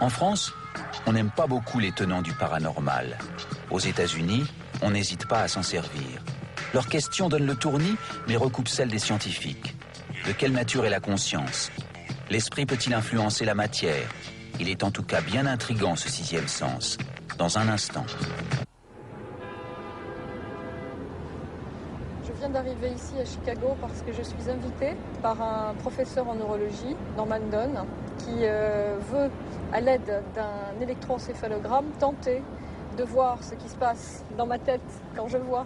En France, on n'aime pas beaucoup les tenants du paranormal. Aux États-Unis, on n'hésite pas à s'en servir. Leurs questions donnent le tournis, mais recoupent celles des scientifiques. De quelle nature est la conscience? L'esprit peut-il influencer la matière? Il est en tout cas bien intriguant, ce sixième sens. Dans un instant. Je viens d'arriver ici à Chicago parce que je suis invitée par un professeur en neurologie, Norman Dunn, qui veut, à l'aide d'un électroencéphalogramme, tenter de voir ce qui se passe dans ma tête quand je vois.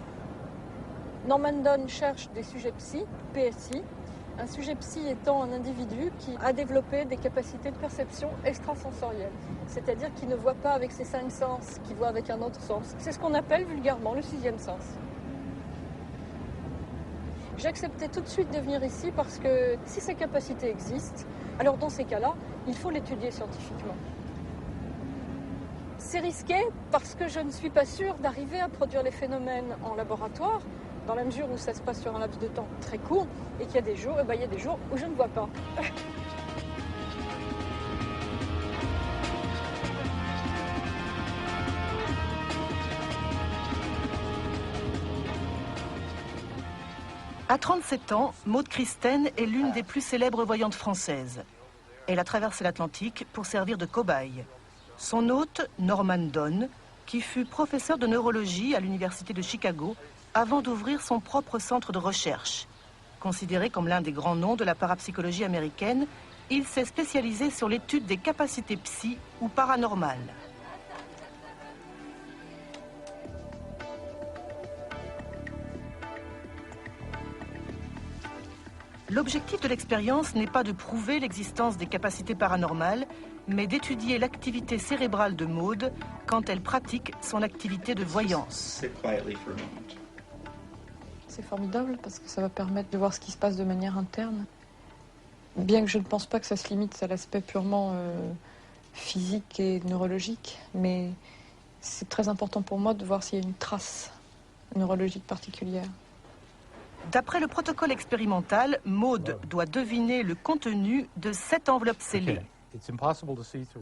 Norman Dunn cherche des sujets psy, PSI. Un sujet psy étant un individu qui a développé des capacités de perception extrasensorielles, c'est-à-dire qui ne voit pas avec ses 5 sens, qui voit avec un autre sens. C'est ce qu'on appelle vulgairement le sixième sens. J'ai accepté tout de suite de venir ici parce que si ces capacités existent, alors dans ces cas-là, il faut l'étudier scientifiquement. C'est risqué parce que je ne suis pas sûre d'arriver à produire les phénomènes en laboratoire, dans la mesure où ça se passe sur un laps de temps très court et qu'il y a des jours, il y a des jours où je ne vois pas. À 37 ans, Maude Christen est l'une des plus célèbres voyantes françaises. Elle a traversé l'Atlantique pour servir de cobaye. Son hôte, Norman Dunn, qui fut professeur de neurologie à l'université de Chicago avant d'ouvrir son propre centre de recherche. Considéré comme l'un des grands noms de la parapsychologie américaine, il s'est spécialisé sur l'étude des capacités psy ou paranormales. L'objectif de l'expérience n'est pas de prouver l'existence des capacités paranormales, mais d'étudier l'activité cérébrale de Maude quand elle pratique son activité de voyance. C'est formidable parce que ça va permettre de voir ce qui se passe de manière interne. Bien que je ne pense pas que ça se limite à l'aspect purement physique et neurologique, mais c'est très important pour moi de voir s'il y a une trace neurologique particulière. D'après le protocole expérimental, Maude doit deviner le contenu de 7 enveloppes scellées.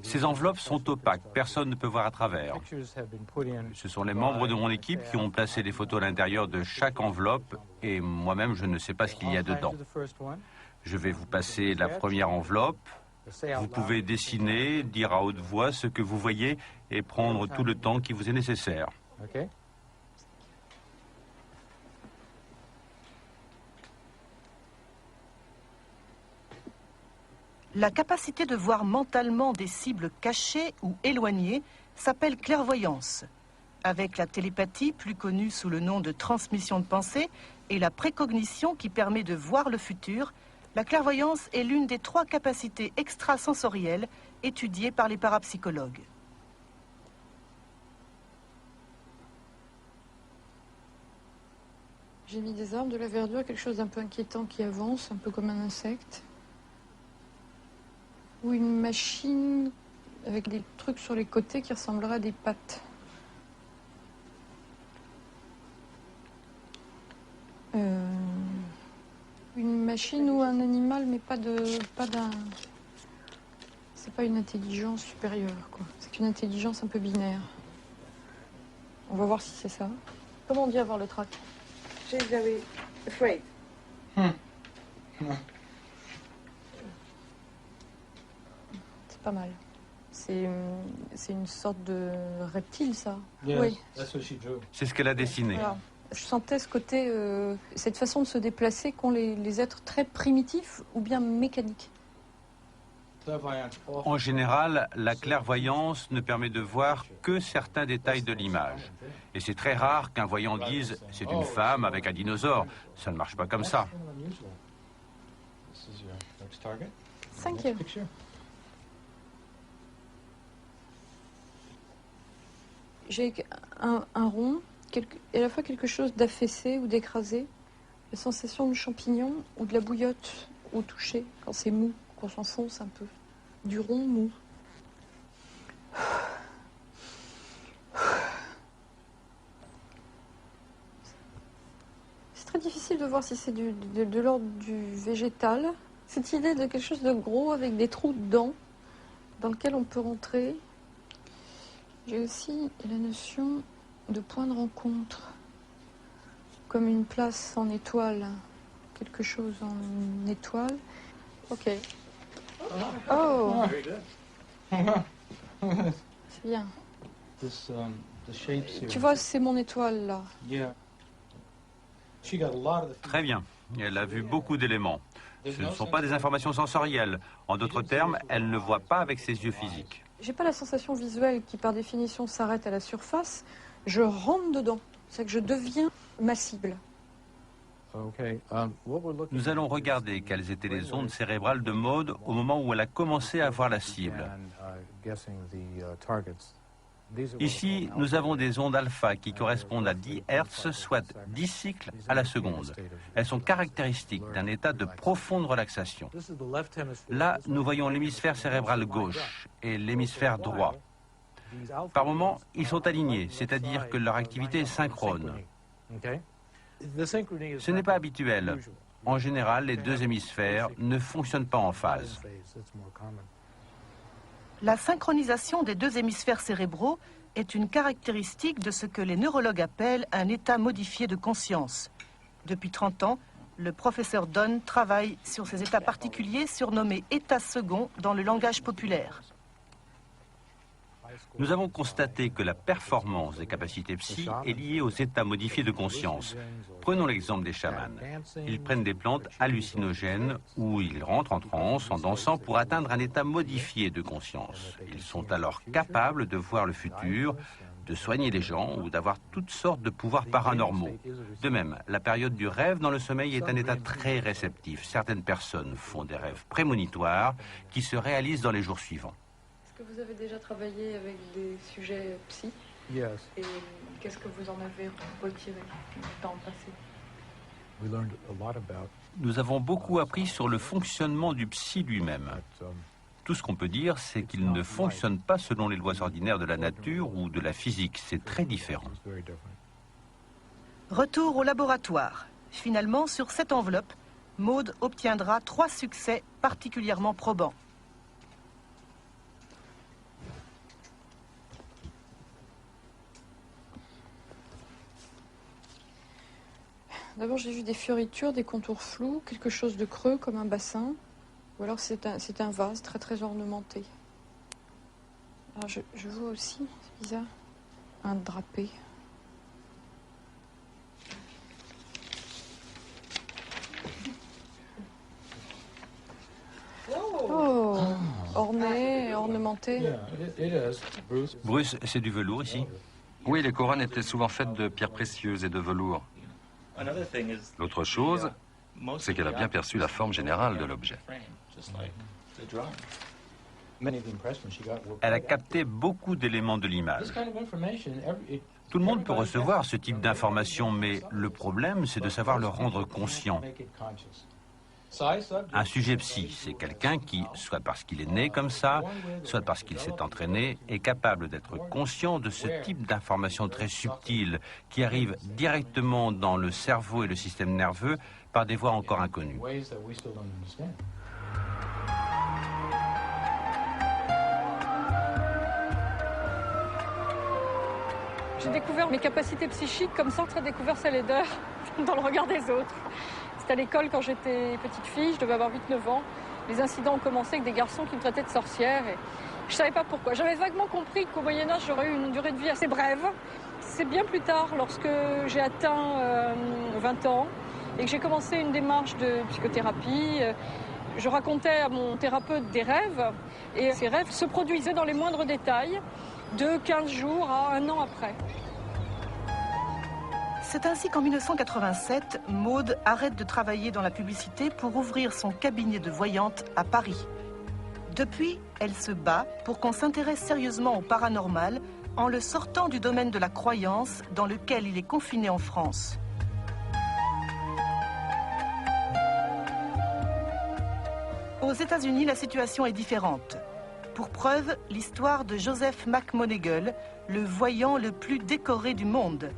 Ces enveloppes sont opaques, personne ne peut voir à travers. Ce sont les membres de mon équipe qui ont placé des photos à l'intérieur de chaque enveloppe et moi-même je ne sais pas ce qu'il y a dedans. Je vais vous passer la première enveloppe. Vous pouvez dessiner, dire à haute voix ce que vous voyez et prendre tout le temps qui vous est nécessaire. La capacité de voir mentalement des cibles cachées ou éloignées s'appelle clairvoyance. Avec la télépathie, plus connue sous le nom de transmission de pensée, et la précognition qui permet de voir le futur, la clairvoyance est l'une des 3 capacités extrasensorielles étudiées par les parapsychologues. J'ai mis des arbres, de la verdure, quelque chose d'un peu inquiétant qui avance, un peu comme un insecte. Ou une machine avec des trucs sur les côtés qui ressembleraient à des pattes. Une machine ou un animal, mais pas d'un... C'est pas une intelligence supérieure, quoi. C'est une intelligence un peu binaire. On va voir si c'est ça. Comment on dit avoir le trac? She's very afraid. Pas mal. C'est une sorte de reptile, ça. Yes, Oui. C'est ce qu'elle a dessiné. Voilà. Je sentais ce côté, cette façon de se déplacer qu'ont les êtres très primitifs ou bien mécaniques. En général, la clairvoyance ne permet de voir que certains détails de l'image. Et c'est très rare qu'un voyant dise « c'est une femme avec un dinosaure ». Ça ne marche pas comme ça. Thank you. J'ai un rond, à la fois quelque chose d'affaissé ou d'écrasé, la sensation du champignon ou de la bouillotte au toucher, quand c'est mou, qu'on s'enfonce un peu, du rond mou. difficile de voir si c'est de l'ordre du végétal. Cette idée de quelque chose de gros avec des trous dedans, dans lequel on peut rentrer. J'ai aussi la notion de point de rencontre, comme une place en étoile, quelque chose en étoile. Ok. Oh, c'est bien. Tu vois, c'est mon étoile là. Très bien. Elle a vu beaucoup d'éléments. Ce ne sont pas des informations sensorielles. En d'autres termes, elle ne voit pas avec ses yeux physiques. J'ai pas la sensation visuelle qui, par définition, s'arrête à la surface. Je rentre dedans. C'est que je deviens ma cible. Nous allons regarder quelles étaient les ondes cérébrales de Maud au moment où elle a commencé à voir la cible. Ici, nous avons des ondes alpha qui correspondent à 10 Hz, soit 10 cycles à la seconde. Elles sont caractéristiques d'un état de profonde relaxation. Là, nous voyons l'hémisphère cérébral gauche et l'hémisphère droit. Par moments, ils sont alignés, c'est-à-dire que leur activité est synchrone. Ce n'est pas habituel. En général, les deux hémisphères ne fonctionnent pas en phase. La synchronisation des deux hémisphères cérébraux est une caractéristique de ce que les neurologues appellent un état modifié de conscience. Depuis 30 ans, le professeur Dunn travaille sur ces états particuliers surnommés états seconds dans le langage populaire. Nous avons constaté que la performance des capacités psy est liée aux états modifiés de conscience. Prenons l'exemple des chamans. Ils prennent des plantes hallucinogènes où ils rentrent en transe en dansant pour atteindre un état modifié de conscience. Ils sont alors capables de voir le futur, de soigner les gens ou d'avoir toutes sortes de pouvoirs paranormaux. De même, la période du rêve dans le sommeil est un état très réceptif. Certaines personnes font des rêves prémonitoires qui se réalisent dans les jours suivants. Est-ce que vous avez déjà travaillé avec des sujets psy? Yes. Et qu'est-ce que vous en avez retiré dans le passé? We learned a lot about Nous avons beaucoup appris sur le fonctionnement du psy lui-même. that. Tout ce qu'on peut dire, c'est qu'il ne fonctionne pas selon les lois ordinaires de la nature ou de la physique. C'est très différent. It's very different. Retour au laboratoire. Finalement, sur cette enveloppe, Maud obtiendra 3 succès particulièrement probants. D'abord, j'ai vu des fioritures, des contours flous, quelque chose de creux comme un bassin. Ou alors c'est un vase très très ornementé. Alors je vois aussi, c'est bizarre, un drapé. Oh, orné, ornementé. Yeah, it is. Bruce. Bruce, c'est du velours ici? Oui, les couronnes étaient souvent faites de pierres précieuses et de velours. L'autre chose, c'est qu'elle a bien perçu la forme générale de l'objet. Many of the impressions she got were. Elle a capté beaucoup d'éléments de l'image. This kind of information, Tout le monde peut recevoir ce type d'informations, mais le problème, c'est de savoir le rendre conscient. make it conscious. Un sujet psy, c'est quelqu'un qui, soit parce qu'il est né comme ça, soit parce qu'il s'est entraîné, est capable d'être conscient de ce type d'informations très subtiles qui arrivent directement dans le cerveau et le système nerveux par des voies encore inconnues. Ways that we still don't understand. J'ai découvert mes capacités psychiques comme sans avoir découvert celles d'heures dans le regard des autres. C'était à l'école quand j'étais petite fille, je devais avoir 8-9 ans. Les incidents ont commencé avec des garçons qui me traitaient de sorcière et je savais pas pourquoi. J'avais vaguement compris qu'au Moyen-Âge, j'aurais eu une durée de vie assez brève. C'est bien plus tard, lorsque j'ai atteint 20 ans et que j'ai commencé une démarche de psychothérapie, je racontais à mon thérapeute des rêves et ces rêves se produisaient dans les moindres détails de 15 jours à 1 an après. C'est ainsi qu'en 1987, Maud arrête de travailler dans la publicité pour ouvrir son cabinet de voyante à Paris. Depuis, elle se bat pour qu'on s'intéresse sérieusement au paranormal en le sortant du domaine de la croyance dans lequel il est confiné en France. Aux États-Unis, la situation est différente. Pour preuve, l'histoire de Joseph McMoneagle, le voyant le plus décoré du monde.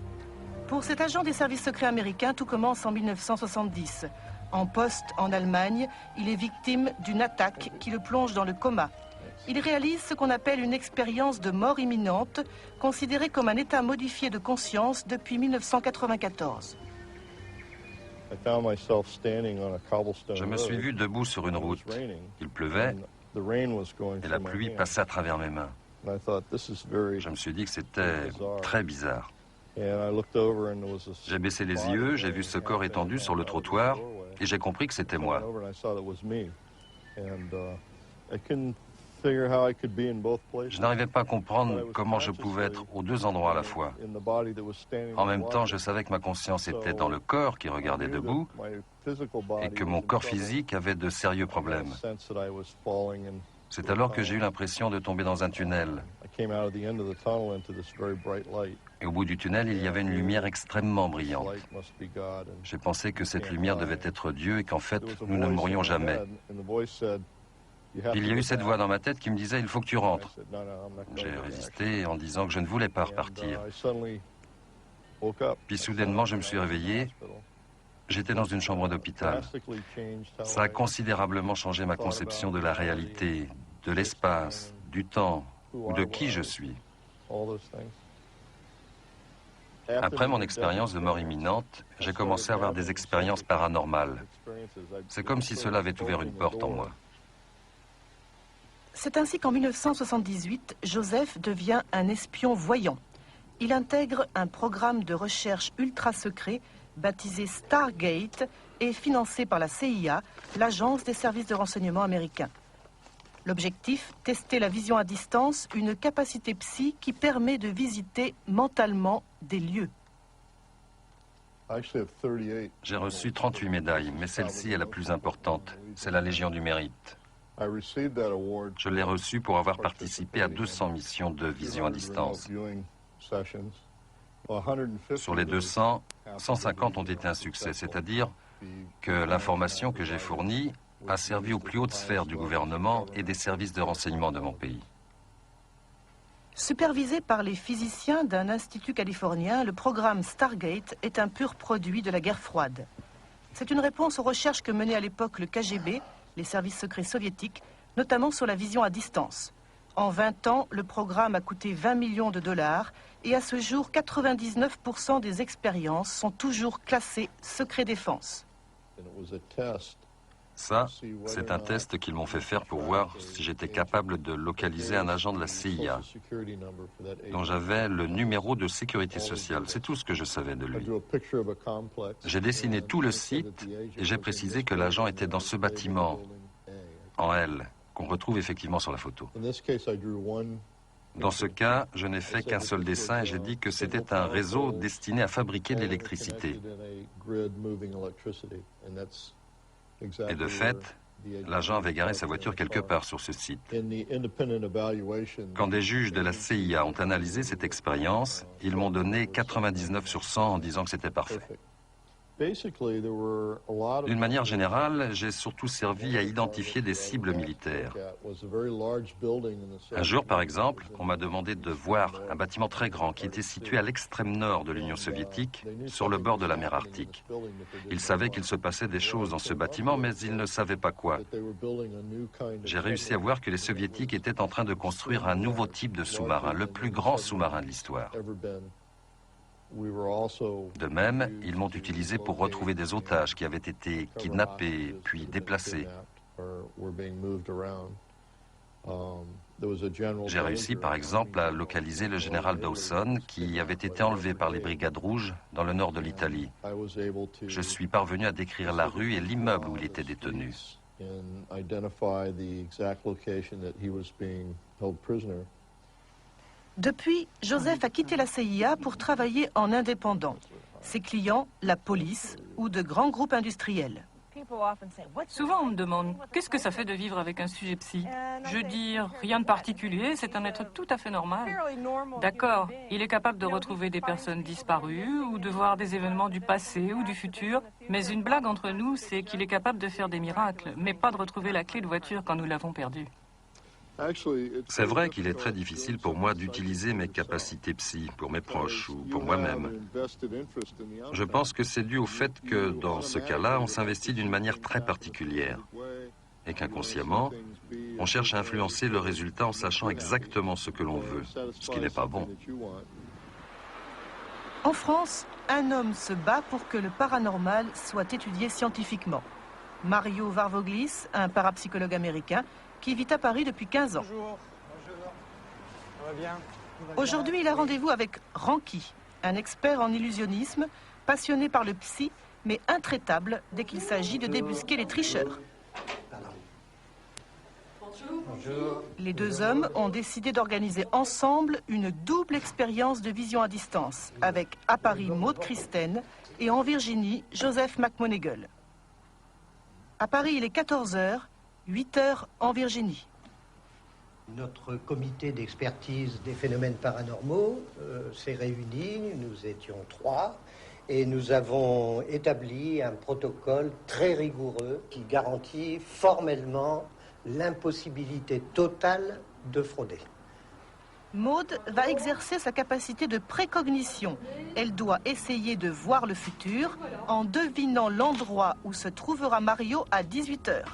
Pour cet agent des services secrets américains, tout commence en 1970. En poste en Allemagne, il est victime d'une attaque qui le plonge dans le coma. Il réalise ce qu'on appelle une expérience de mort imminente, considérée comme un état modifié de conscience depuis 1994. Je me suis vu debout sur une route. Il pleuvait et la pluie passait à travers mes mains. Je me suis dit que c'était très bizarre. J'ai baissé les yeux, j'ai vu ce corps étendu sur le trottoir et j'ai compris que c'était moi. Je n'arrivais pas à comprendre comment je pouvais être aux deux endroits à la fois. En même temps, je savais que ma conscience était dans le corps qui regardait debout et que mon corps physique avait de sérieux problèmes. C'est alors que j'ai eu l'impression de tomber dans un tunnel. Et au bout du tunnel, il y avait une lumière extrêmement brillante. J'ai pensé que cette lumière devait être Dieu et qu'en fait, nous ne mourrions jamais. Il y a eu cette voix dans ma tête qui me disait « Il faut que tu rentres ». J'ai résisté en disant que je ne voulais pas repartir. Puis soudainement, je me suis réveillé. J'étais dans une chambre d'hôpital. Ça a considérablement changé ma conception de la réalité, de l'espace, du temps, ou de qui je suis. Après mon expérience de mort imminente, j'ai commencé à avoir des expériences paranormales. C'est comme si cela avait ouvert une porte en moi. C'est ainsi qu'en 1978, Joseph devient un espion voyant. Il intègre un programme de recherche ultra secret baptisé Stargate et financé par la CIA, l'agence des services de renseignement américains. L'objectif, tester la vision à distance, une capacité psy qui permet de visiter mentalement des lieux. J'ai reçu 38 médailles, mais celle-ci est la plus importante. C'est la Légion du Mérite. Je l'ai reçue pour avoir participé à 200 missions de vision à distance. Sur les 200, 150 ont été un succès, c'est-à-dire que l'information que j'ai fournie a servi aux plus hautes sphères du gouvernement et des services de renseignement de mon pays. Supervisé par les physiciens d'un institut californien, le programme Stargate est un pur produit de la guerre froide. C'est une réponse aux recherches que menait à l'époque le KGB, les services secrets soviétiques, notamment sur la vision à distance. En 20 ans, le programme a coûté 20 millions de dollars et à ce jour, 99% des expériences sont toujours classées secret défense. Ça, c'est un test qu'ils m'ont fait faire pour voir si j'étais capable de localiser un agent de la CIA dont j'avais le numéro de sécurité sociale. C'est tout ce que je savais de lui. J'ai dessiné tout le site et j'ai précisé que l'agent était dans ce bâtiment, en L, qu'on retrouve effectivement sur la photo. Dans ce cas, je n'ai fait qu'un seul dessin et j'ai dit que c'était un réseau destiné à fabriquer de l'électricité. Et de fait, l'agent avait garé sa voiture quelque part sur ce site. Quand des juges de la CIA ont analysé cette expérience, ils m'ont donné 99 sur 100 en disant que c'était parfait. D'une manière générale, j'ai surtout servi à identifier des cibles militaires. Un jour, par exemple, on m'a demandé de voir un bâtiment très grand qui était situé à l'extrême nord de l'Union soviétique, sur le bord de la mer Arctique. Ils savaient qu'il se passait des choses dans ce bâtiment, mais ils ne savaient pas quoi. J'ai réussi à voir que les soviétiques étaient en train de construire un nouveau type de sous-marin, le plus grand sous-marin de l'histoire. De même, ils m'ont utilisé pour retrouver des otages qui avaient été kidnappés puis déplacés. J'ai réussi par exemple à localiser le général Dawson qui avait été enlevé par les Brigades Rouges dans le nord de l'Italie. Je suis parvenu à décrire la rue et l'immeuble où il était détenu. Depuis, Joseph a quitté la CIA pour travailler en indépendant. Ses clients, la police ou de grands groupes industriels. Souvent, on me demande « Qu'est-ce que ça fait de vivre avec un sujet psy ?» Je dis « Rien de particulier, c'est un être tout à fait normal. » D'accord, il est capable de retrouver des personnes disparues ou de voir des événements du passé ou du futur. Mais une blague entre nous, c'est qu'il est capable de faire des miracles, mais pas de retrouver la clé de voiture quand nous l'avons perdue. C'est vrai qu'il est très difficile pour moi d'utiliser mes capacités psy pour mes proches ou pour moi-même. Je pense que c'est dû au fait que, dans ce cas-là, on s'investit d'une manière très particulière et qu'inconsciemment, on cherche à influencer le résultat en sachant exactement ce que l'on veut, ce qui n'est pas bon. En France, un homme se bat pour que le paranormal soit étudié scientifiquement. Mario Varvoglis, un parapsychologue américain, qui vit à Paris depuis 15 ans. Bonjour. Ça va bien? Aujourd'hui, il a rendez-vous avec Ranky, un expert en illusionnisme, passionné par le psy, mais intraitable dès qu'il s'agit de débusquer les tricheurs. Bonjour. Les deux hommes ont décidé d'organiser ensemble une double expérience de vision à distance, avec à Paris Maude Christen et en Virginie Joseph McMoneagle. À Paris, il est 14h, 8h en Virginie. Notre comité d'expertise des phénomènes paranormaux s'est réuni, nous étions 3, et nous avons établi un protocole très rigoureux qui garantit formellement l'impossibilité totale de frauder. Maude va exercer sa capacité de précognition. Elle doit essayer de voir le futur en devinant l'endroit où se trouvera Mario à 18h.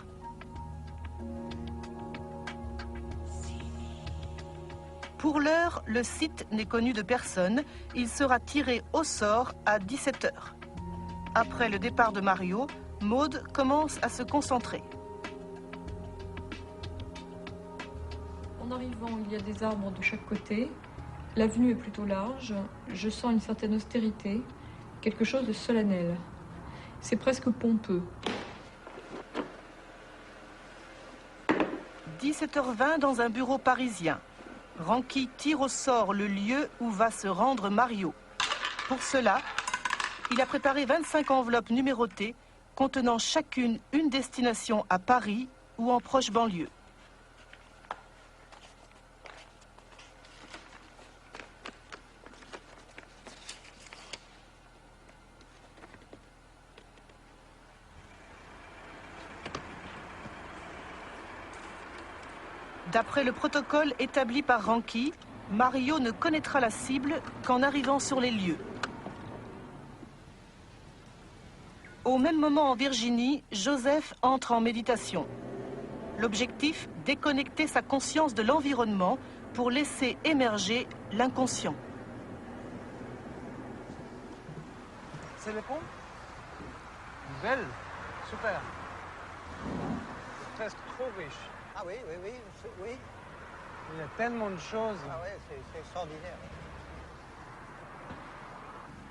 Pour l'heure, le site n'est connu de personne. Il sera tiré au sort à 17h. Après le départ de Mario, Maude commence à se concentrer. En arrivant, il y a des arbres de chaque côté. L'avenue est plutôt large. Je sens une certaine austérité, quelque chose de solennel. C'est presque pompeux. 17h20 dans un bureau parisien. Ranky tire au sort le lieu où va se rendre Mario. Pour cela, il a préparé 25 enveloppes numérotées contenant chacune une destination à Paris ou en proche banlieue. D'après le protocole établi par Ranky, Mario ne connaîtra la cible qu'en arrivant sur les lieux. Au même moment en Virginie, Joseph entre en méditation. L'objectif, déconnecter sa conscience de l'environnement pour laisser émerger l'inconscient. C'est le pont? Belle, super. Presque trop riche. Ah oui, oui, oui, oui. Il y a tellement de choses. Ah oui, c'est extraordinaire.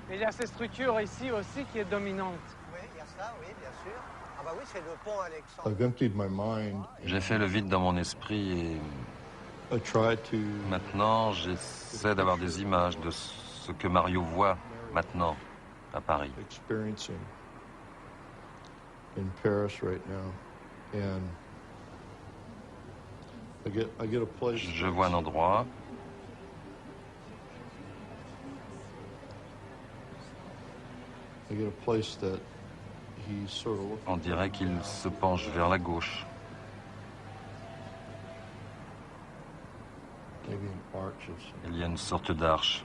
Et il y a cette structure ici aussi qui est dominante. Oui, il y a ça, oui, bien sûr. Ah bah oui, c'est le pont Alexandre. J'ai fait le vide dans mon esprit et maintenant j'essaie d'avoir des images de ce que Mario voit maintenant à Paris. Je vois un endroit. On dirait qu'il se penche vers la gauche. Il y a une sorte d'arche.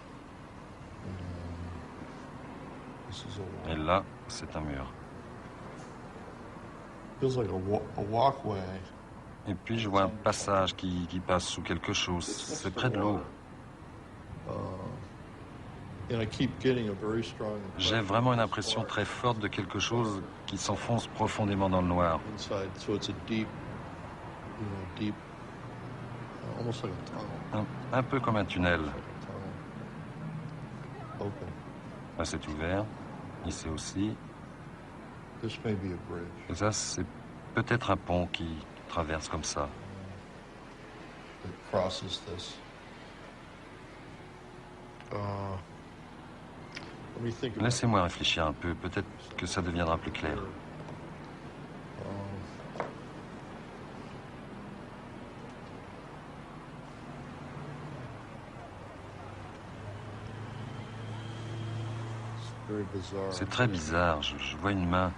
Et là, c'est un mur. Et puis je vois un passage qui passe sous quelque chose. C'est près de l'eau. J'ai vraiment une impression très forte de quelque chose qui s'enfonce profondément dans le noir. Un peu comme un tunnel. Là, c'est ouvert. Ici aussi. Et ça, c'est peut-être un pont qui traverse comme ça. Laissez-moi réfléchir un peu. Peut-être que ça deviendra plus clair. C'est très bizarre. Je vois une main.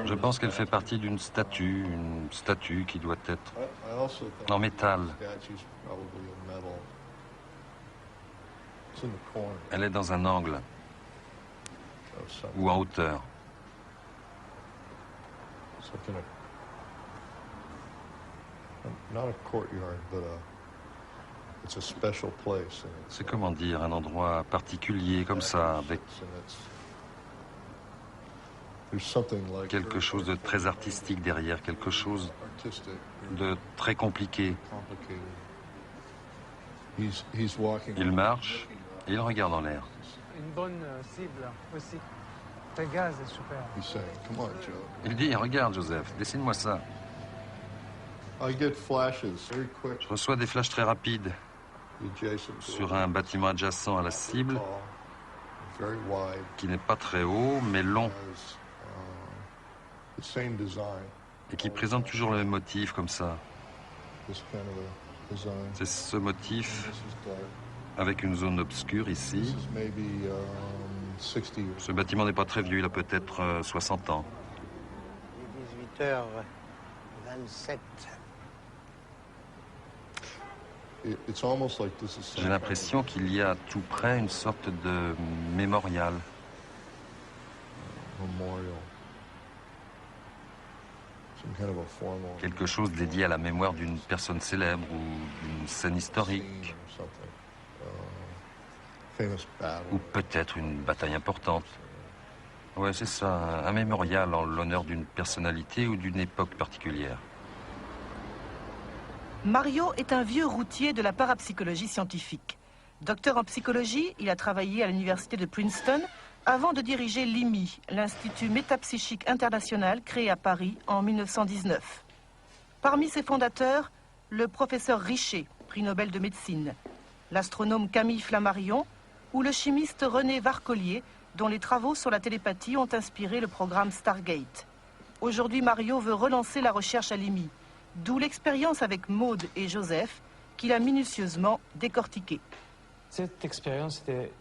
Je pense qu'elle fait partie d'une statue, une statue qui doit être en métal. Elle est dans un angle ou en hauteur. C'est comment dire, un endroit particulier comme ça, avec quelque chose de très artistique derrière, quelque chose de très compliqué. Il marche et il regarde en l'air. Une bonne cible aussi. Pégase est super. Il dit, regarde Joseph, dessine-moi ça. Je reçois des flashs très rapides sur un bâtiment adjacent à la cible qui n'est pas très haut mais long et qui présente toujours le même motif comme ça. C'est ce motif avec une zone obscure ici. Ce bâtiment n'est pas très vieux, il a peut-être 60 ans. 18h27. J'ai l'impression qu'il y a tout près une sorte de mémorial. Quelque chose dédié à la mémoire d'une personne célèbre ou d'une scène historique. Ou peut-être une bataille importante. Ouais, c'est ça, un mémorial en l'honneur d'une personnalité ou d'une époque particulière. Mario est un vieux routier de la parapsychologie scientifique. Docteur en psychologie, il a travaillé à l'université de Princeton avant de diriger l'IMI, l'Institut métapsychique international créé à Paris en 1919. Parmi ses fondateurs, le professeur Richer, prix Nobel de médecine, l'astronome Camille Flammarion ou le chimiste René Varcollier, dont les travaux sur la télépathie ont inspiré le programme Stargate. Aujourd'hui, Mario veut relancer la recherche à l'IMI, d'où l'expérience avec Maude et Joseph qu'il a minutieusement décortiquée. Cette expérience était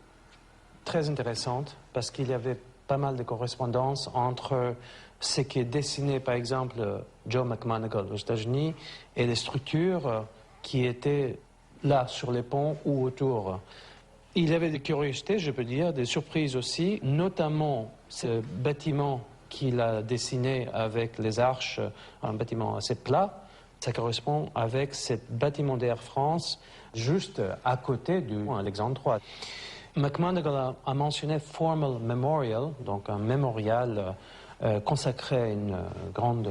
très intéressante parce qu'il y avait pas mal de correspondances entre ce qui est dessiné, par exemple, Joe McMoneagle aux États-Unis et les structures qui étaient là, sur les ponts ou autour. Il y avait des curiosités, je peux dire, des surprises aussi, notamment ce bâtiment qu'il a dessiné avec les arches, un bâtiment assez plat. Ça correspond avec ce bâtiment d'Air France juste à côté du pont Alexandre III. McMoneagle a mentionné Formal Memorial, donc un mémorial consacré à un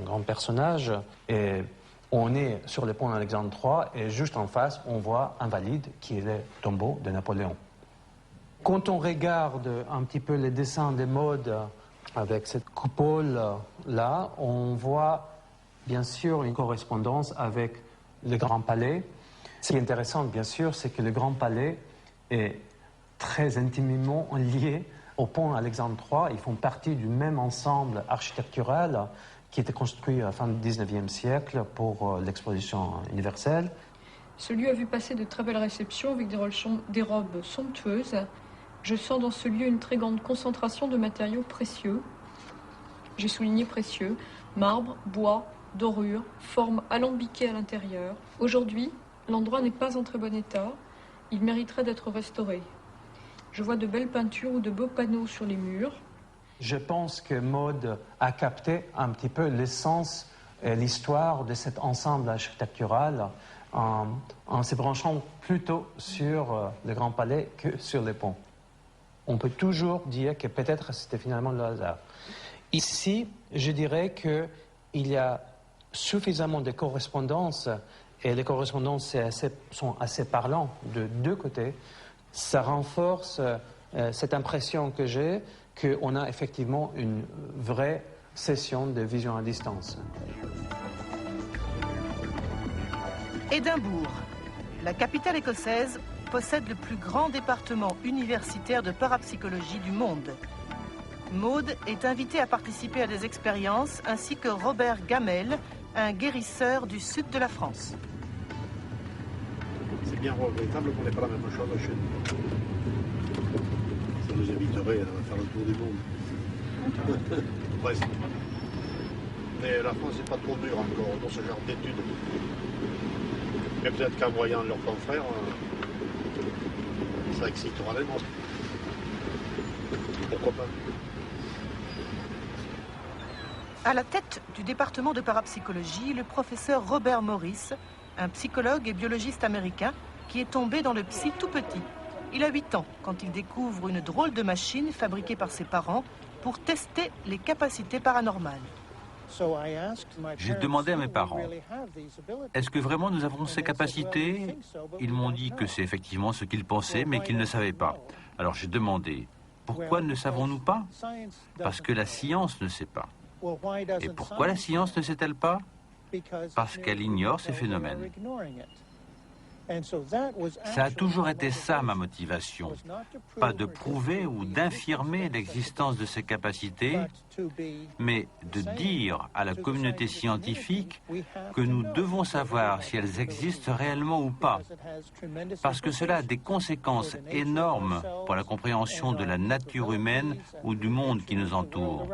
grand personnage. Et on est sur le pont Alexandre III et juste en face, on voit Invalide qui est le tombeau de Napoléon. Quand on regarde un petit peu les dessins des modes avec cette coupole-là, on voit bien sûr une correspondance avec le Grand Palais. Ce qui est intéressant, bien sûr, c'est que le Grand Palais est très intimement lié au pont Alexandre III. Ils font partie du même ensemble architectural qui était construit à la fin du 19e siècle pour l'exposition universelle. Ce lieu a vu passer de très belles réceptions avec des robes somptueuses. Je sens dans ce lieu une très grande concentration de matériaux précieux. J'ai souligné précieux, marbre, bois, dorure, forme alambiquée à l'intérieur. Aujourd'hui, l'endroit n'est pas en très bon état. Il mériterait d'être restauré. Je vois de belles peintures ou de beaux panneaux sur les murs. Je pense que Maude a capté un petit peu l'essence et l'histoire de cet ensemble architectural en se branchant plutôt sur le Grand Palais que sur les ponts. On peut toujours dire que peut-être c'était finalement le hasard. Ici, je dirais qu'il y a suffisamment de correspondances et les correspondances sont assez parlantes de deux côtés. Ça renforce cette impression que j'ai qu'on a effectivement une vraie session de vision à distance. Édimbourg, la capitale écossaise, possède le plus grand département universitaire de parapsychologie du monde. Maude est invitée à participer à des expériences ainsi que Robert Gamel, un guérisseur du sud de la France. C'est bien regrettable qu'on n'ait pas la même chose chez nous. Ça nous éviterait de faire le tour du monde. Presque. Mais la France n'est pas trop mûre encore pour ce genre d'études. Mais peut-être qu'en voyant leurs confrères, ça excitera les nôtres. Pourquoi pas? À la tête du département de parapsychologie, le professeur Robert Morris, un psychologue et biologiste américain qui est tombé dans le psy tout petit. Il a 8 ans quand il découvre une drôle de machine fabriquée par ses parents pour tester les capacités paranormales. J'ai demandé à mes parents, est-ce que vraiment nous avons ces capacités? Ils m'ont dit que c'est effectivement ce qu'ils pensaient, mais qu'ils ne savaient pas. Alors j'ai demandé, pourquoi ne savons-nous pas? Parce que la science ne sait pas. Et pourquoi la science ne sait-elle pas? Parce qu'elle ignore ces phénomènes. Ça a toujours été ça ma motivation, pas de prouver ou d'infirmer l'existence de ces capacités, mais de dire à la communauté scientifique que nous devons savoir si elles existent réellement ou pas, parce que cela a des conséquences énormes pour la compréhension de la nature humaine ou du monde qui nous entoure.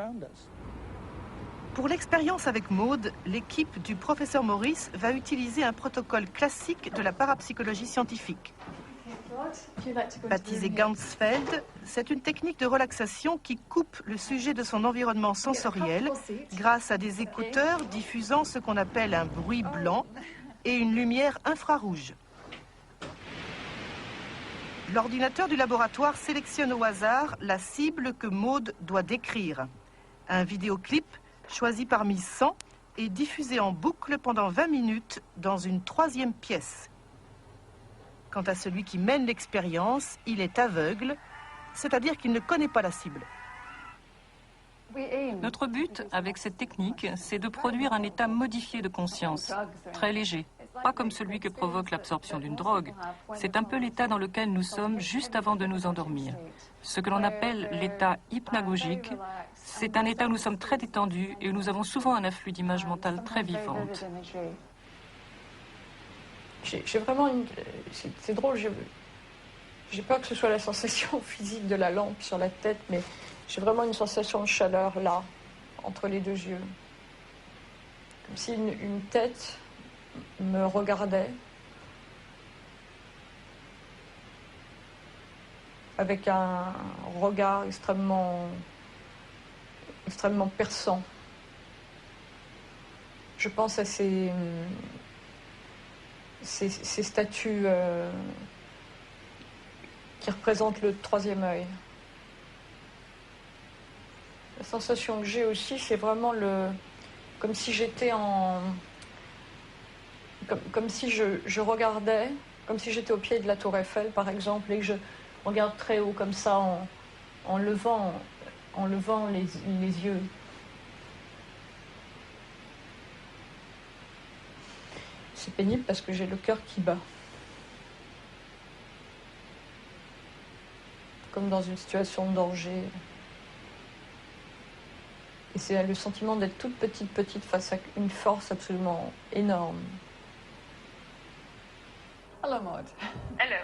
Pour l'expérience avec Maude, l'équipe du professeur Morris va utiliser un protocole classique de la parapsychologie scientifique. Baptisé Ganzfeld, c'est une technique de relaxation qui coupe le sujet de son environnement sensoriel grâce à des écouteurs diffusant ce qu'on appelle un bruit blanc et une lumière infrarouge. L'ordinateur du laboratoire sélectionne au hasard la cible que Maude doit décrire. Un vidéoclip choisi parmi 100 et diffusé en boucle pendant 20 minutes dans une 3e pièce. Quant à celui qui mène l'expérience, il est aveugle, c'est-à-dire qu'il ne connaît pas la cible. Notre but avec cette technique, c'est de produire un état modifié de conscience, très léger, pas comme celui que provoque l'absorption d'une drogue. C'est un peu l'état dans lequel nous sommes juste avant de nous endormir. Ce que l'on appelle l'état hypnagogique, c'est un état où nous sommes très détendus et où nous avons souvent un afflux d'images mentales très vivantes. J'ai vraiment une... C'est drôle, j'ai peur que ce soit la sensation physique de la lampe sur la tête, mais j'ai vraiment une sensation de chaleur là, entre les deux yeux. Comme si une tête me regardait avec un regard extrêmement perçant. Je pense à ces statues qui représentent le 3e œil. La sensation que j'ai aussi, c'est vraiment comme si j'étais comme si je regardais, comme si j'étais au pied de la tour Eiffel, par exemple, et que je regarde très haut comme ça, en levant les yeux. C'est pénible parce que j'ai le cœur qui bat. Comme dans une situation de danger. Et c'est le sentiment d'être toute petite face à une force absolument énorme. Hello, Maude. Hello.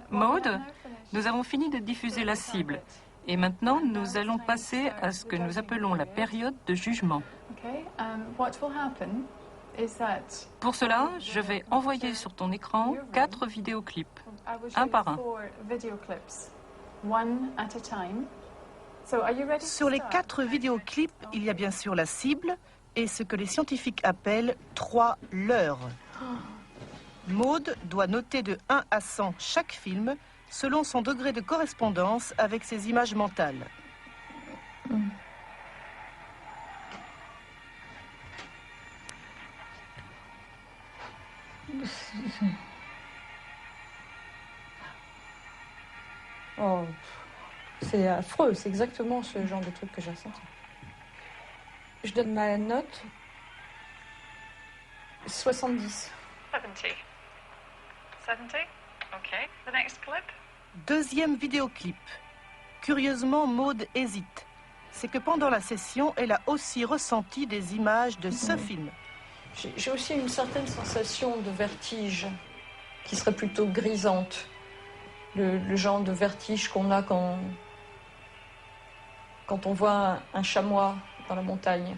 Maude, nous avons fini de diffuser la cible. Et maintenant, nous allons passer à ce que nous appelons la période de jugement. Pour cela, je vais envoyer sur ton écran 4 vidéoclips, un par un. Sur les 4 vidéoclips, il y a bien sûr la cible et ce que les scientifiques appellent 3 leurres. Maude doit noter de 1 à 100 chaque film selon son degré de correspondance avec ses images mentales. Oh, c'est affreux, c'est exactement ce genre de truc que j'ai ressenti. Je donne ma note 70. 70. 70? Okay. The next clip. 2e vidéoclip. Curieusement, Maude hésite. C'est que pendant la session, elle a aussi ressenti des images de ce film. J'ai aussi une certaine sensation de vertige qui serait plutôt grisante. Le genre de vertige qu'on a quand quand on voit un chamois dans la montagne.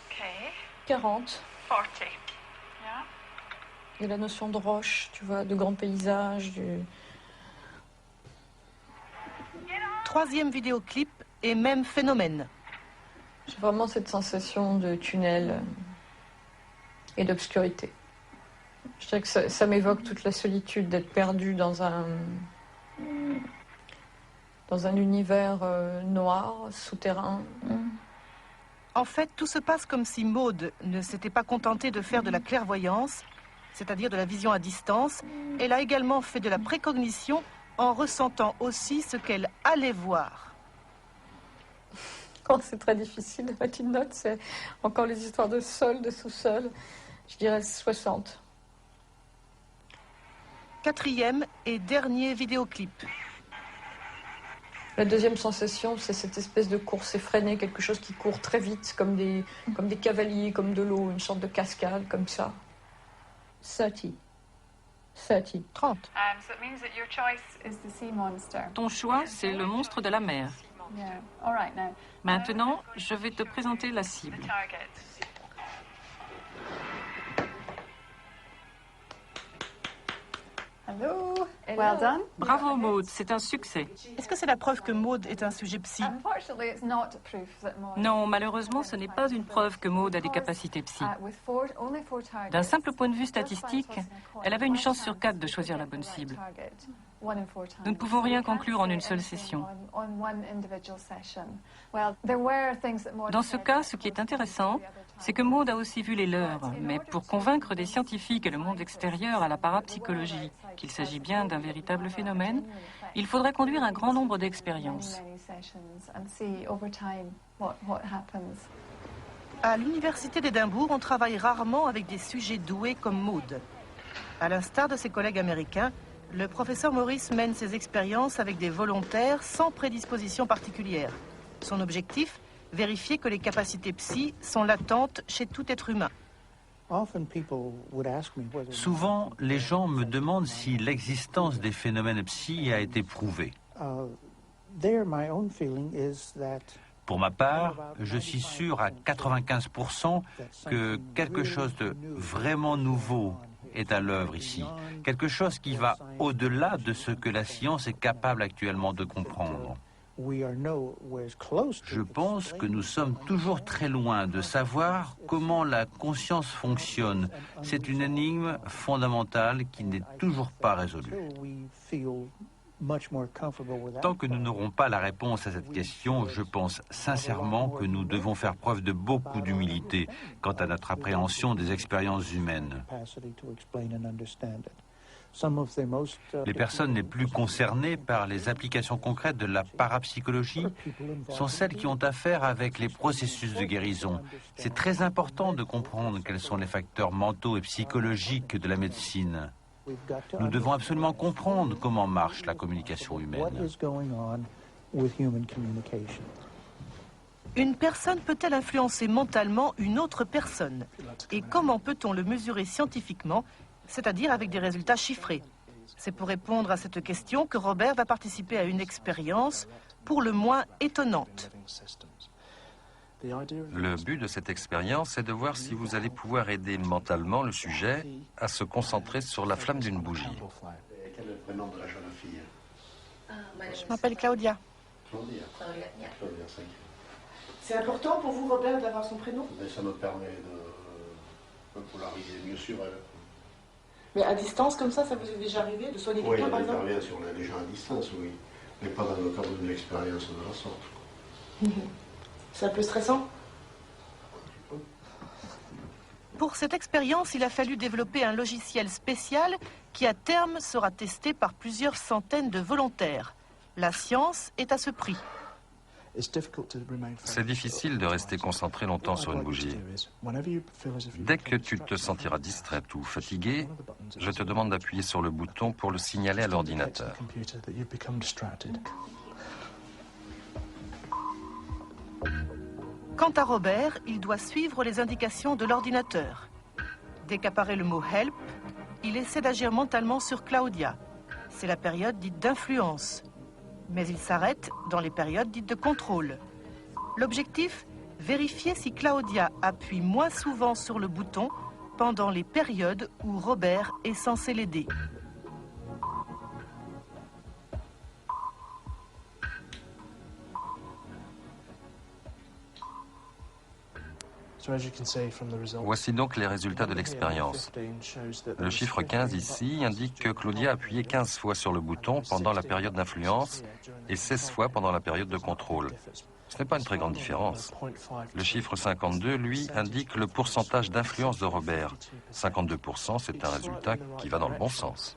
Okay. 40. 40. Yeah. Il y a la notion de roche, tu vois, de grands paysages. Troisième vidéoclip et même phénomène. J'ai vraiment cette sensation de tunnel et d'obscurité. Je dirais que ça m'évoque toute la solitude d'être perdu dans un univers noir, souterrain. En fait, tout se passe comme si Maud ne s'était pas contentée de faire de la clairvoyance, c'est-à-dire de la vision à distance. Elle a également fait de la précognition en ressentant aussi ce qu'elle allait voir. Oh, c'est très difficile de mettre une note, c'est encore les histoires de sol, de sous-sol. Je dirais 60. Quatrième et dernier vidéoclip. La deuxième sensation, c'est cette espèce de course effrénée, quelque chose qui court très vite, comme des cavaliers, comme de l'eau, une sorte de cascade, comme ça. 30. 30. So it means that your choice is the sea monster. Ton choix, c'est le monstre de la mer. Yeah. All right now. Maintenant, je vais te présenter la cible. Target. Hello. Well done. Bravo Maud, c'est un succès. Est-ce que c'est la preuve que Maud est un sujet psy? Unfortunately, it's not proof that Maud. Non, malheureusement, ce n'est pas une preuve que Maud a des capacités psy. D'un simple point de vue statistique, elle avait une chance sur 4 de choisir la bonne cible. Nous ne pouvons rien conclure en une seule session. Dans ce cas, ce qui est intéressant, c'est que Maud a aussi vu les leurs. Mais pour convaincre des scientifiques et le monde extérieur à la parapsychologie qu'il s'agit bien d'un véritable phénomène, il faudrait conduire un grand nombre d'expériences. À l'université d'Édimbourg, on travaille rarement avec des sujets doués comme Maud. À l'instar de ses collègues américains, le professeur Morris mène ses expériences avec des volontaires sans prédisposition particulière. Son objectif, vérifier que les capacités psy sont latentes chez tout être humain. Souvent, les gens me demandent si l'existence des phénomènes psy a été prouvée. Pour ma part, je suis sûr à 95% que quelque chose de vraiment nouveau est à l'œuvre ici. Quelque chose qui va au-delà de ce que la science est capable actuellement de comprendre. Je pense que nous sommes toujours très loin de savoir comment la conscience fonctionne. C'est une énigme fondamentale qui n'est toujours pas résolue. Tant que nous n'aurons pas la réponse à cette question, je pense sincèrement que nous devons faire preuve de beaucoup d'humilité quant à notre appréhension des expériences humaines. Les personnes les plus concernées par les applications concrètes de la parapsychologie sont celles qui ont affaire avec les processus de guérison. C'est très important de comprendre quels sont les facteurs mentaux et psychologiques de la médecine. Nous devons absolument comprendre comment marche la communication humaine. Une personne peut-elle influencer mentalement une autre personne? Et comment peut-on le mesurer scientifiquement, c'est-à-dire avec des résultats chiffrés? C'est pour répondre à cette question que Robert va participer à une expérience pour le moins étonnante. Le but de cette expérience est de voir si vous allez pouvoir aider mentalement le sujet à se concentrer sur la flamme d'une bougie. Quel est le prénom de la jeune fille? Je m'appelle Claudia. Claudia. Claudia, 5. C'est important pour vous, Robert, d'avoir son prénom? Mais ça me permet de polariser mieux sur elle. Mais à distance, comme ça vous est déjà arrivé de soigner quelqu'un, par exemple? Oui, on intervient si on est déjà à distance, oui. Mais pas dans le cadre d'une expérience de la sorte. C'est un peu stressant? Pour cette expérience, il a fallu développer un logiciel spécial qui, à terme, sera testé par plusieurs centaines de volontaires. La science est à ce prix. C'est difficile de rester concentré longtemps sur une bougie. Dès que tu te sentiras distraite ou fatigué, je te demande d'appuyer sur le bouton pour le signaler à l'ordinateur. Quant à Robert, il doit suivre les indications de l'ordinateur. Dès qu'apparaît le mot « help », il essaie d'agir mentalement sur Claudia. C'est la période dite d'influence. Mais il s'arrête dans les périodes dites de contrôle. L'objectif, vérifier si Claudia appuie moins souvent sur le bouton pendant les périodes où Robert est censé l'aider. Voici donc les résultats de l'expérience. Le chiffre 15 ici indique que Claudia a appuyé 15 fois sur le bouton pendant la période d'influence et 16 fois pendant la période de contrôle. Ce n'est pas une très grande différence. Le chiffre 52, lui, indique le pourcentage d'influence de Robert. 52%, c'est un résultat qui va dans le bon sens.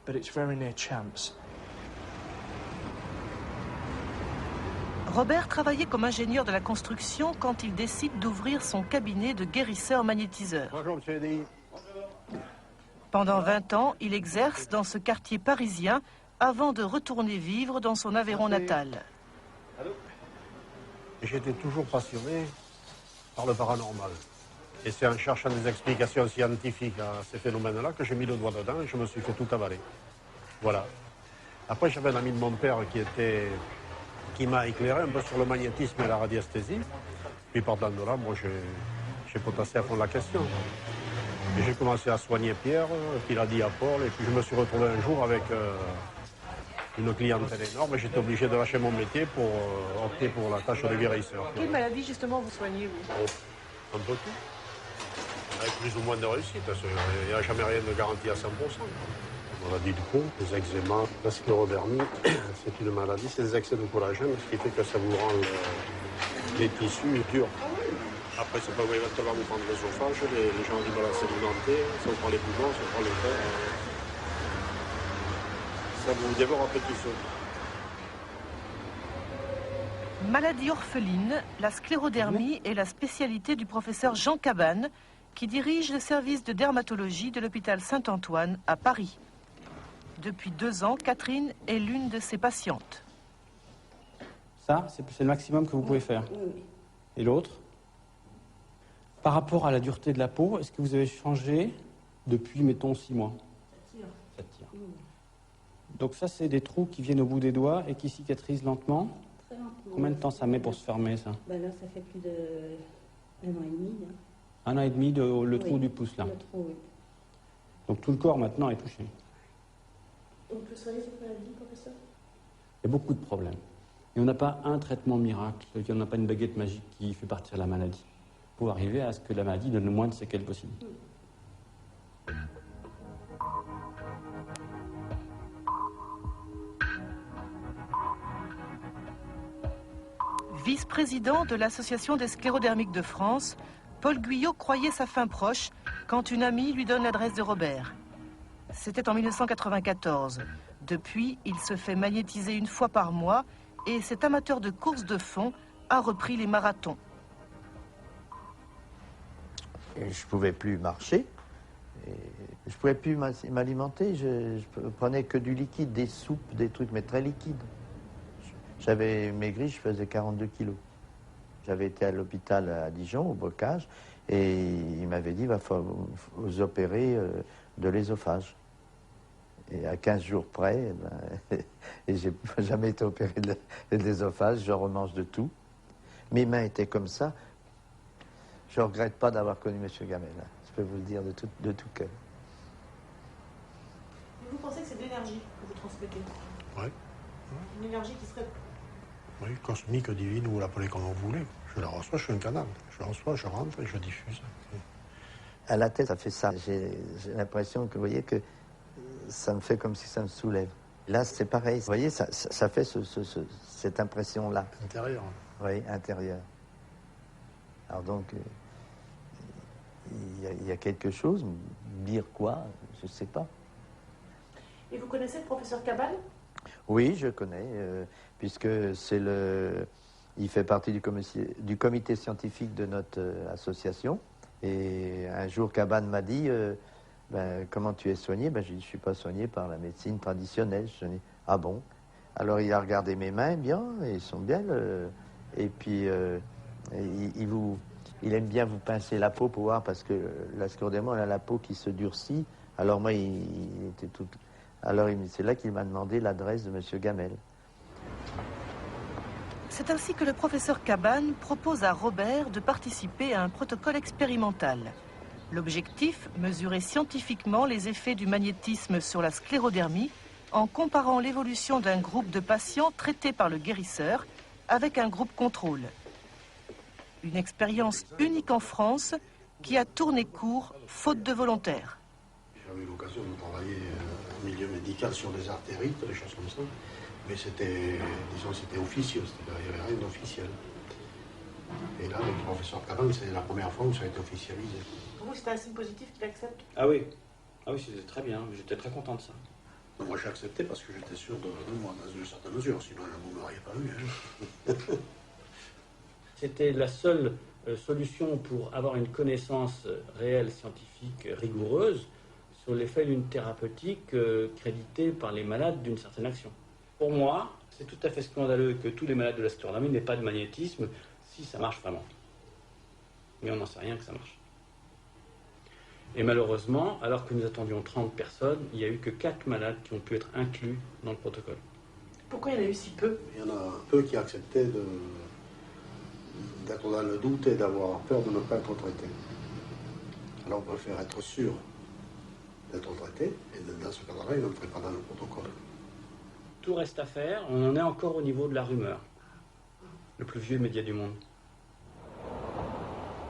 Robert travaillait comme ingénieur de la construction quand il décide d'ouvrir son cabinet de guérisseur-magnétiseur. Pendant 20 ans, il exerce dans ce quartier parisien avant de retourner vivre dans son Aveyron natal. J'étais toujours passionné par le paranormal. Et c'est en cherchant des explications scientifiques à ces phénomènes-là que j'ai mis le doigt dedans et je me suis fait tout avaler. Voilà. Après, j'avais un ami de mon père qui m'a éclairé un peu sur le magnétisme et la radiesthésie. Puis partant de là, moi, j'ai potassé à fond la question. Et j'ai commencé à soigner Pierre, qu'il a dit à Paul, et puis je me suis retrouvé un jour avec une clientèle énorme, et j'étais obligé de lâcher mon métier pour opter pour la tâche de guérisseur. Quelle maladie, justement, vous soignez, vous? Un peu tout. Avec plus ou moins de réussite, parce qu'il n'y a jamais rien de garanti à 100%. Maladie de peau, les eczémas, la sclérodermie, c'est une maladie, c'est des excès de collagène, ce qui fait que ça vous rend les tissus durs. Après, ça peut éventuellement vous prendre l'œsophage, les gens ont du mal à s'alimenter, ça vous prend les poumons, ça vous prend les cœurs. Ça vous dévore à petits feux. Maladie orpheline, la sclérodermie est la spécialité du professeur Jean Cabane, qui dirige le service de dermatologie de l'hôpital Saint-Antoine à Paris. Depuis 2 ans, Catherine est l'une de ses patientes. Ça, c'est le maximum que vous pouvez faire. Et l'autre? Par rapport à la dureté de la peau, est-ce que vous avez changé depuis, mettons, 6 mois? Ça tire. Donc ça, c'est des trous qui viennent au bout des doigts et qui cicatrisent lentement. Très lentement. Combien de temps ça met pour se fermer, ça? Là, ça fait plus d'1 an et demi. Là. 1 an et demi, le trou du pouce, là. Le trou, oui. Donc tout le corps, maintenant, est touché. On peut soigner cette maladie, professeur? Il y a beaucoup de problèmes. Et on n'a pas un traitement miracle, on n'a pas une baguette magique qui fait partir la maladie, pour arriver à ce que la maladie donne le moins de séquelles possible. Vice-président de l'Association des sclérodermiques de France, Paul Guyot croyait sa fin proche quand une amie lui donne l'adresse de Robert. C'était en 1994. Depuis, il se fait magnétiser 1 fois par mois et cet amateur de course de fond a repris les marathons. Et je ne pouvais plus marcher, et je ne pouvais plus m'alimenter, je prenais que du liquide, des soupes, des trucs, mais très liquides. J'avais maigri, je faisais 42 kilos. J'avais été à l'hôpital à Dijon, au bocage, et il m'avait dit, il va falloir vous opérer de l'ésophage. Et à 15 jours près, et j'ai jamais été opéré de l'ésophage, je remange de tout. Mes mains étaient comme ça. Je ne regrette pas d'avoir connu M. Gamel, hein. Je peux vous le dire de tout cœur. Vous pensez que c'est de l'énergie que vous transmettez? Oui. Une énergie qui serait... Oui, cosmique, divine, vous l'appelez comme vous voulez. Je la reçois, je suis un canal. Je la reçois, je rentre et je diffuse. À la tête, ça fait ça. J'ai l'impression que, vous voyez, que ça me fait comme si ça me soulève. Là, c'est pareil. Vous voyez, ça fait cette impression-là. Intérieur. Oui, intérieur. Alors donc, il y a quelque chose, dire quoi, je ne sais pas. Et vous connaissez le professeur Cabane? Oui, je connais, puisque il fait partie du comité scientifique de notre association. Et un jour, Cabane m'a dit, comment tu es soigné? J'ai dit, je ne suis pas soigné par la médecine traditionnelle. Je dis, ah bon? Alors il a regardé mes mains, bien, ils sont bien. Et puis, il aime bien vous pincer la peau pour voir, parce que la sclérodermie, elle a la peau qui se durcit. Alors moi, il était tout Alors c'est là qu'il m'a demandé l'adresse de M. Gamel. C'est ainsi que le professeur Cabane propose à Robert de participer à un protocole expérimental. L'objectif, mesurer scientifiquement les effets du magnétisme sur la sclérodermie en comparant l'évolution d'un groupe de patients traités par le guérisseur avec un groupe contrôle. Une expérience unique en France qui a tourné court faute de volontaires. J'avais eu l'occasion de travailler au milieu médical sur des artérites, des choses comme ça. Mais c'était, disons, c'était officieux, il n'y avait rien d'officiel. Et là, avec le professeur Cabane, c'est la première fois où ça a été officialisé. Pour vous, c'était un signe positif qu'il accepte? Ah oui, c'était très bien, j'étais très content de ça. Moi, j'ai accepté parce que j'étais sûr de moi, dans une certaine mesure, sinon vous ne m'auriez pas eu. Hein. C'était la seule solution pour avoir une connaissance réelle, scientifique, rigoureuse, sur l'effet d'une thérapeutique créditée par les malades d'une certaine action. Pour moi, c'est tout à fait scandaleux que tous les malades de la sclérodermie n'aient pas de magnétisme si ça marche vraiment. Mais on n'en sait rien que ça marche. Et malheureusement, alors que nous attendions 30 personnes, il n'y a eu que 4 malades qui ont pu être inclus dans le protocole. Pourquoi il y en a eu si peu? Il y en a peu qui acceptaient d'être dans le doute et d'avoir peur de ne pas être traité. Alors on préfère être sûr d'être traité, et dans ce cas-là, il n'entrait pas dans le protocole. Tout reste à faire, on en est encore au niveau de la rumeur. Le plus vieux média du monde.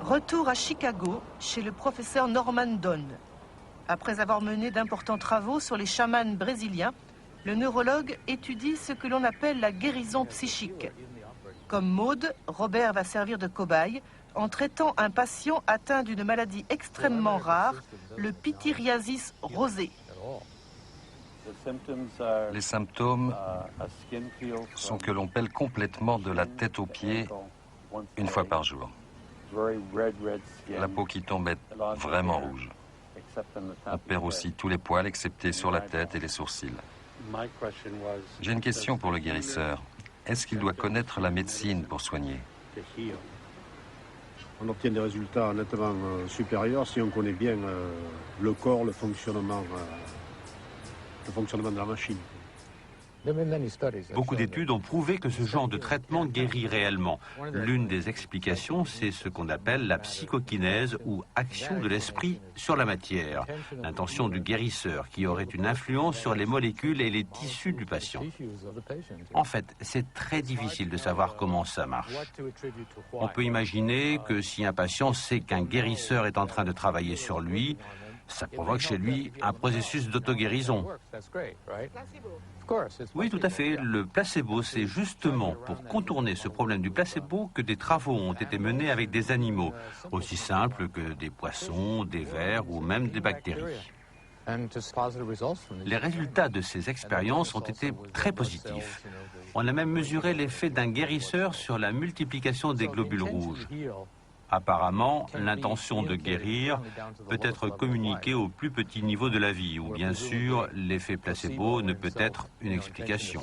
Retour à Chicago, chez le professeur Norman Donn. Après avoir mené d'importants travaux sur les chamans brésiliens, le neurologue étudie ce que l'on appelle la guérison psychique. Comme Maud, Robert va servir de cobaye en traitant un patient atteint d'une maladie extrêmement rare, le pityriasis rosé. Les symptômes sont que l'on pèle complètement de la tête aux pieds une fois par jour. La peau qui tombe est vraiment rouge. On perd aussi tous les poils excepté sur la tête et les sourcils. J'ai une question pour le guérisseur. Est-ce qu'il doit connaître la médecine pour soigner? On obtient des résultats nettement supérieurs si on connaît bien le corps, le fonctionnement de la machine. Beaucoup d'études ont prouvé que ce genre de traitement guérit réellement. L'une des explications, c'est ce qu'on appelle la psychokinèse ou action de l'esprit sur la matière, l'intention du guérisseur qui aurait une influence sur les molécules et les tissus du patient. En fait, c'est très difficile de savoir comment ça marche. On peut imaginer que si un patient sait qu'un guérisseur est en train de travailler sur lui, ça provoque chez lui un processus d'auto-guérison. Oui, tout à fait. Le placebo, c'est justement pour contourner ce problème du placebo que des travaux ont été menés avec des animaux, aussi simples que des poissons, des vers ou même des bactéries. Les résultats de ces expériences ont été très positifs. On a même mesuré l'effet d'un guérisseur sur la multiplication des globules rouges. Apparemment, l'intention de guérir peut être communiquée au plus petit niveau de la vie, où bien sûr, l'effet placebo ne peut être une explication.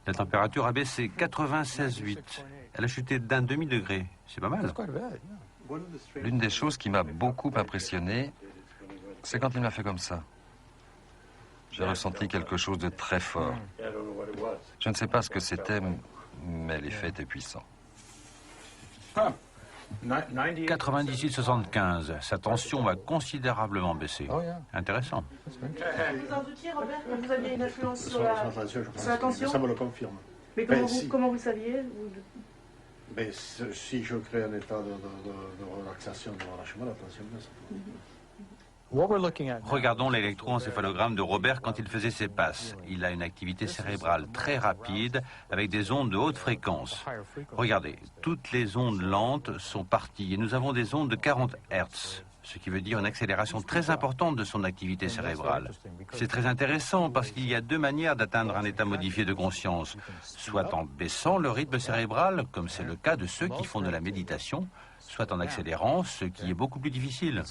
La température a baissé 96,8. Elle a chuté d'un demi-degré. C'est pas mal. L'une des choses qui m'a beaucoup impressionné, c'est quand il m'a fait comme ça. J'ai ressenti quelque chose de très fort. Je ne sais pas ce que c'était, mais l'effet était puissant. 98,75. Sa tension va considérablement baisser. Intéressant. Vous en doutiez, Robert, que vous aviez une influence sur la tension? Ça me le confirme. Mais comment vous saviez? Mais si je crée un état de relaxation, de relâchement, la tension baisse. Regardons l'électroencéphalogramme de Robert quand il faisait ses passes. Il a une activité cérébrale très rapide avec des ondes de haute fréquence. Regardez, toutes les ondes lentes sont parties et nous avons des ondes de 40 Hz. ce qui veut dire une accélération très importante de son activité cérébrale. C'est très intéressant parce qu'il y a deux manières d'atteindre un état modifié de conscience, soit en baissant le rythme cérébral, comme c'est le cas de ceux qui font de la méditation, soit en accélérant, ce qui est beaucoup plus difficile.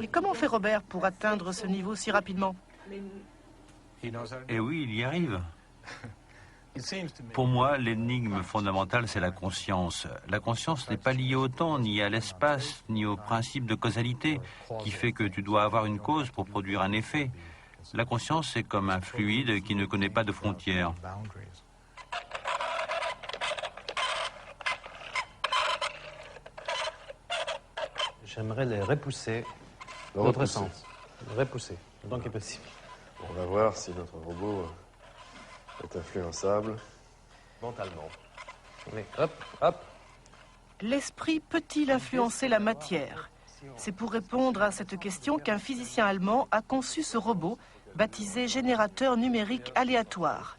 Et comment fait Robert pour atteindre ce niveau si rapidement? Et oui, il y arrive. Pour moi, l'énigme fondamentale, c'est la conscience. La conscience n'est pas liée au temps, ni à l'espace, ni au principe de causalité, qui fait que tu dois avoir une cause pour produire un effet. La conscience, c'est comme un fluide qui ne connaît pas de frontières. J'aimerais les repousser dans l'autre sens. Repousser, autant que possible. On va voir si notre robot est influençable mentalement. Oui, hop, hop. L'esprit peut-il influencer la matière? C'est pour répondre à cette question qu'un physicien allemand a conçu ce robot, baptisé générateur numérique aléatoire.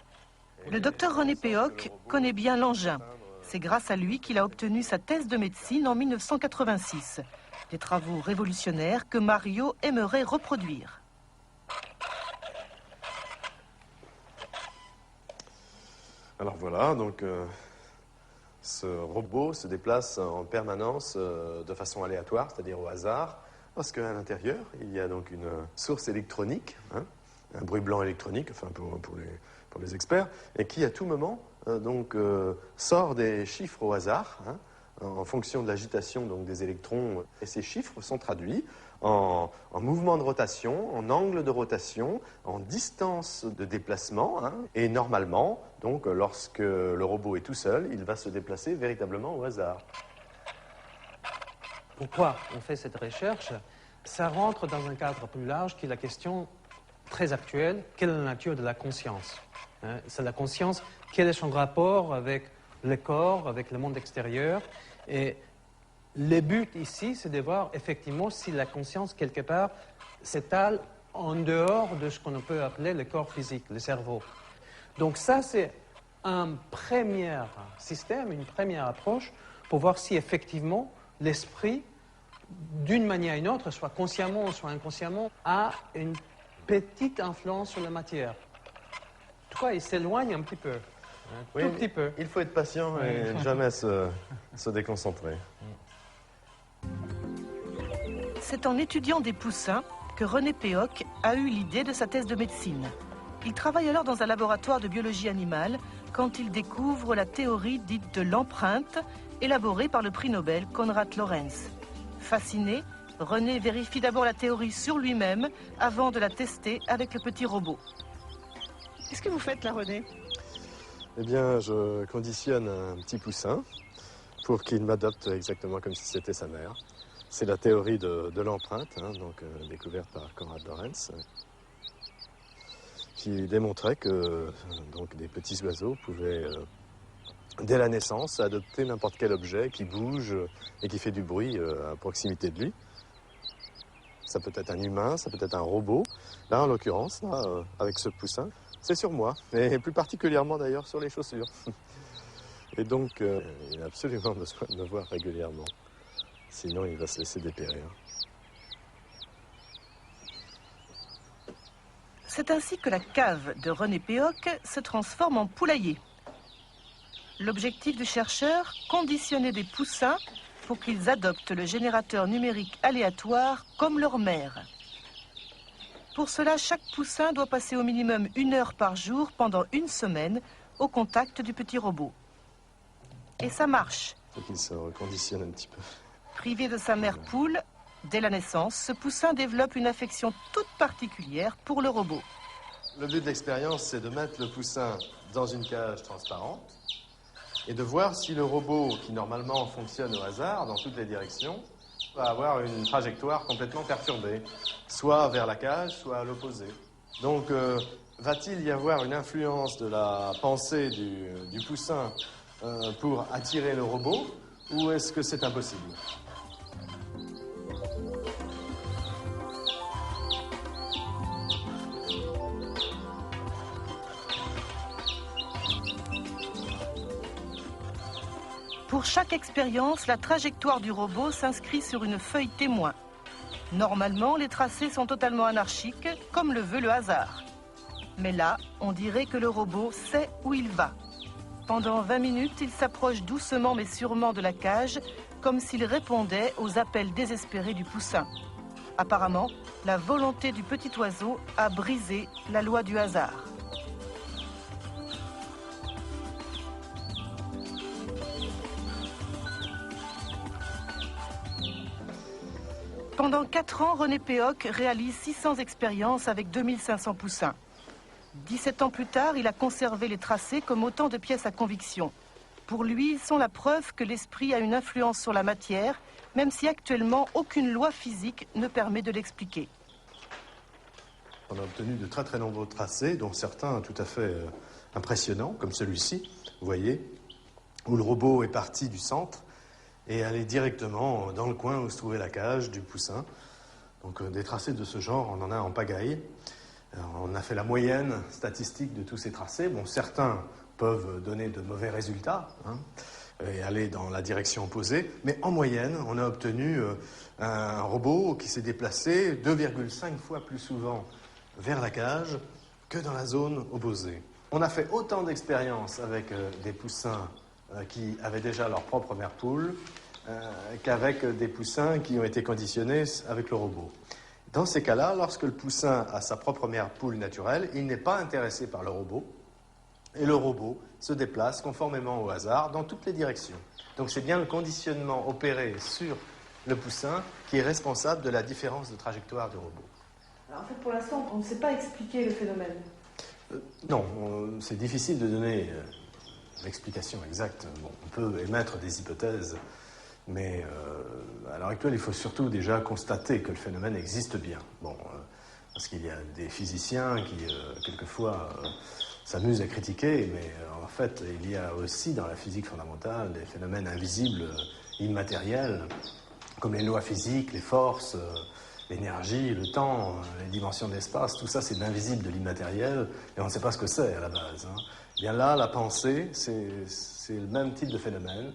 Le docteur René Péoc connaît bien l'engin. C'est grâce à lui qu'il a obtenu sa thèse de médecine en 1986. Des travaux révolutionnaires que Mario aimerait reproduire. Alors voilà, donc ce robot se déplace en permanence de façon aléatoire, c'est-à-dire au hasard, parce qu'à l'intérieur, il y a donc une source électronique, hein, un bruit blanc électronique, enfin pour les experts, et qui à tout moment sort des chiffres au hasard, hein, en fonction de l'agitation donc des électrons, et ces chiffres sont traduits en mouvement de rotation, en angle de rotation, en distance de déplacement, hein, et normalement, donc lorsque le robot est tout seul, il va se déplacer véritablement au hasard. Pourquoi on fait cette recherche? Ça rentre dans un cadre plus large qui est la question très actuelle, quelle est la nature de la conscience, hein? C'est la conscience, quel est son rapport avec le corps, avec le monde extérieur, et le but ici, c'est de voir effectivement si la conscience, quelque part, s'étale en dehors de ce qu'on peut appeler le corps physique, le cerveau. Donc ça, c'est un premier système, une première approche pour voir si effectivement l'esprit, d'une manière ou d'une autre, soit consciemment ou soit inconsciemment, a une petite influence sur la matière. En tout cas, il s'éloigne un petit peu. Un tout petit peu. Il faut être patient et ne jamais se déconcentrer. C'est en étudiant des poussins que René Péoc a eu l'idée de sa thèse de médecine. Il travaille alors dans un laboratoire de biologie animale quand il découvre la théorie dite de l'empreinte, élaborée par le prix Nobel Konrad Lorenz. Fasciné, René vérifie d'abord la théorie sur lui-même avant de la tester avec le petit robot. Qu'est-ce que vous faites là, René? Eh bien, je conditionne un petit poussin pour qu'il m'adopte exactement comme si c'était sa mère. C'est la théorie de l'empreinte, hein, découverte par Konrad Lorenz, qui démontrait que des petits oiseaux pouvaient, dès la naissance, adopter n'importe quel objet qui bouge et qui fait du bruit à proximité de lui. Ça peut être un humain, ça peut être un robot. Là, en l'occurrence, avec ce poussin, c'est sur moi, et plus particulièrement d'ailleurs sur les chaussures. Et donc, il a absolument besoin de me voir régulièrement. Sinon, il va se laisser dépérir. C'est ainsi que la cave de René Péoc se transforme en poulailler. L'objectif du chercheur, conditionner des poussins pour qu'ils adoptent le générateur numérique aléatoire comme leur mère. Pour cela, chaque poussin doit passer au minimum 1 heure par jour pendant 1 semaine au contact du petit robot. Et ça marche. Il faut qu'il se reconditionne un petit peu. Privé de sa mère poule, dès la naissance, ce poussin développe une affection toute particulière pour le robot. Le but de l'expérience, c'est de mettre le poussin dans une cage transparente et de voir si le robot, qui normalement fonctionne au hasard dans toutes les directions, va avoir une trajectoire complètement perturbée, soit vers la cage, soit à l'opposé. Donc, va-t-il y avoir une influence de la pensée du poussin pour attirer le robot, ou est-ce que c'est impossible ? Pour Pour chaque expérience, la trajectoire du robot s'inscrit sur une feuille témoin. Normalement, les tracés sont totalement anarchiques, comme le veut le hasard. Mais là, on dirait que le robot sait où il va. Pendant 20 minutes, il s'approche doucement mais sûrement de la cage, comme s'il répondait aux appels désespérés du poussin. Apparemment, la volonté du petit oiseau a brisé la loi du hasard. Pendant 4 ans, René Péoc réalise 600 expériences avec 2500 poussins. 17 ans plus tard, il a conservé les tracés comme autant de pièces à conviction. Pour lui, ils sont la preuve que l'esprit a une influence sur la matière, même si actuellement aucune loi physique ne permet de l'expliquer. On a obtenu de très très nombreux tracés, dont certains tout à fait impressionnants, comme celui-ci, vous voyez, où le robot est parti du centre et allé directement dans le coin où se trouvait la cage du poussin. Donc des tracés de ce genre, on en a en pagaille. On a fait la moyenne statistique de tous ces tracés. Bon, certains peuvent donner de mauvais résultats et aller dans la direction opposée, mais en moyenne, on a obtenu un robot qui s'est déplacé 2,5 fois plus souvent vers la cage que dans la zone opposée. On a fait autant d'expériences avec des poussins qui avaient déjà leur propre mère poule qu'avec des poussins qui ont été conditionnés avec le robot. Dans ces cas-là, lorsque le poussin a sa propre mère poule naturelle, il n'est pas intéressé par le robot, et le robot se déplace conformément au hasard dans toutes les directions. Donc c'est bien le conditionnement opéré sur le poussin qui est responsable de la différence de trajectoire du robot. Alors en fait, pour l'instant, on ne sait pas expliquer le phénomène. Non, c'est difficile de donner l'explication exacte. Bon, on peut émettre des hypothèses, mais à l'heure actuelle, il faut surtout déjà constater que le phénomène existe bien. Bon, parce qu'il y a des physiciens qui, quelquefois, s'amusent à critiquer, mais en fait, il y a aussi dans la physique fondamentale des phénomènes invisibles, immatériels, comme les lois physiques, les forces, l'énergie, le temps, les dimensions de l'espace. Tout ça, c'est de l'invisible, de l'immatériel, et on ne sait pas ce que c'est à la base. Bien là, la pensée, c'est le même type de phénomène.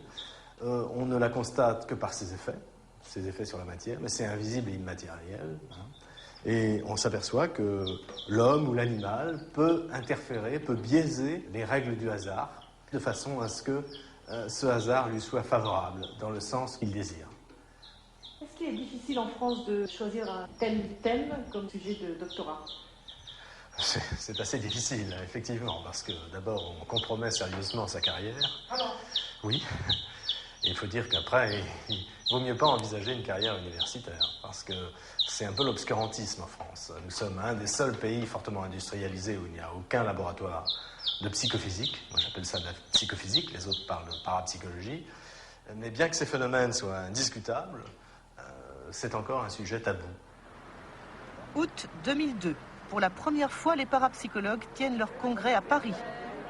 On ne la constate que par ses effets sur la matière, mais c'est invisible et immatériel. Et on s'aperçoit que l'homme ou l'animal peut interférer, peut biaiser les règles du hasard, de façon à ce que ce hasard lui soit favorable, dans le sens qu'il désire. Est-ce qu'il est difficile en France de choisir un tel thème comme sujet de doctorat ? C'est assez difficile, effectivement, parce que d'abord, on compromet sérieusement sa carrière. Oui. Et il faut dire qu'après, il vaut mieux pas envisager une carrière universitaire, parce que c'est un peu l'obscurantisme en France. Nous sommes un des seuls pays fortement industrialisés où il n'y a aucun laboratoire de psychophysique. Moi, j'appelle ça de la psychophysique, les autres parlent de parapsychologie. Mais bien que ces phénomènes soient indiscutables, c'est encore un sujet tabou. Août 2002. Pour la première fois, les parapsychologues tiennent leur congrès à Paris.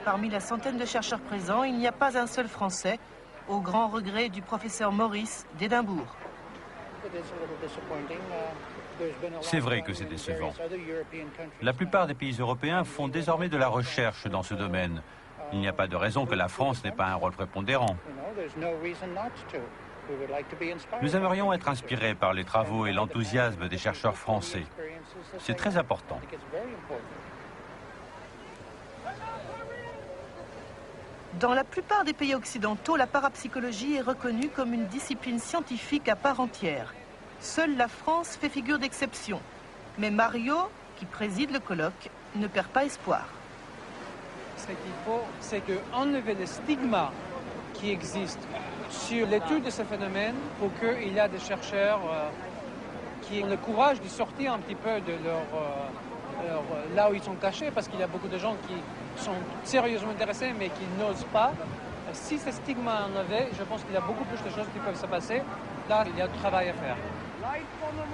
Parmi la centaine de chercheurs présents, il n'y a pas un seul Français, au grand regret du professeur Maurice d'Édimbourg. C'est vrai que c'est décevant. La plupart des pays européens font désormais de la recherche dans ce domaine. Il n'y a pas de raison que la France n'ait pas un rôle prépondérant. Nous aimerions être inspirés par les travaux et l'enthousiasme des chercheurs français. C'est très important. Dans la plupart des pays occidentaux, la parapsychologie est reconnue comme une discipline scientifique à part entière. Seule la France fait figure d'exception. Mais Mario, qui préside le colloque, ne perd pas espoir. Ce qu'il faut, c'est enlever le stigma qui existe sur l'étude de ce phénomène pour qu'il y ait des chercheurs qui ont le courage de sortir un petit peu de là où ils sont cachés, parce qu'il y a beaucoup de gens qui sont sérieusement intéressés mais qui n'osent pas. Si ce stigma est enlevé, je pense qu'il y a beaucoup plus de choses qui peuvent se passer. Là, il y a du travail à faire. Light for the